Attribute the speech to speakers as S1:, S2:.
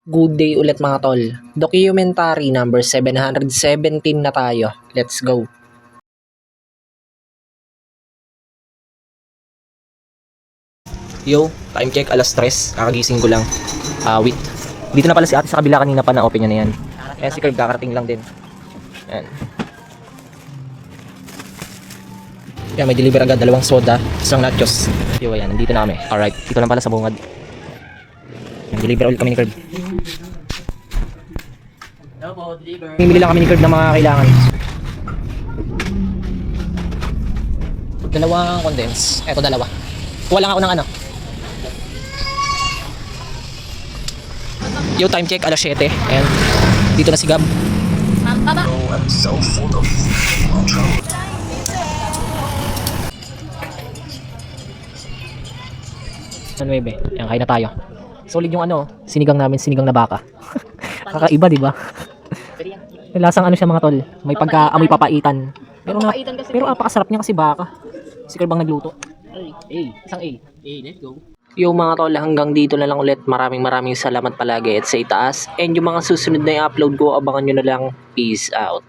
S1: Good day ulit mga tol. Documentary number 717 na tayo. Let's go.
S2: Yo, time check, alas 3. Kakagising ko lang. Wait. Dito na pala si ate sa kabila, kanina pa na-open niya na yan. Ayan si Curb, kakarating lang din. Ayan. Yan, may deliver agad. 2 soda, 1 nachos. Yo, ayan, nandito na kami. Alright, dito lang pala sa bungad. Yan, deliver ulit kami ni Curb. Mimili lang kami ni Curb ng mga kailangan. 2 condense. Eto 2. Kuha lang ako ng ano. Yo, time check, alas 7. Ayan. Dito na si Gab. Ano 9. Ayan, kain na tayo. Solid yung ano, sinigang namin, sinigang na baka. Kakaiba, di ba? Lasang ano siya mga tol. May pagka-amoy papaitan. Pero apakasarap niya kasi baka. Si Curb bang nagluto? Isang A. Let's go.
S1: Yung mga tol, hanggang dito na lang ulit. Maraming salamat palagi at sa itaas. And yung mga susunod na i-upload ko, abangan nyo na lang. Peace out.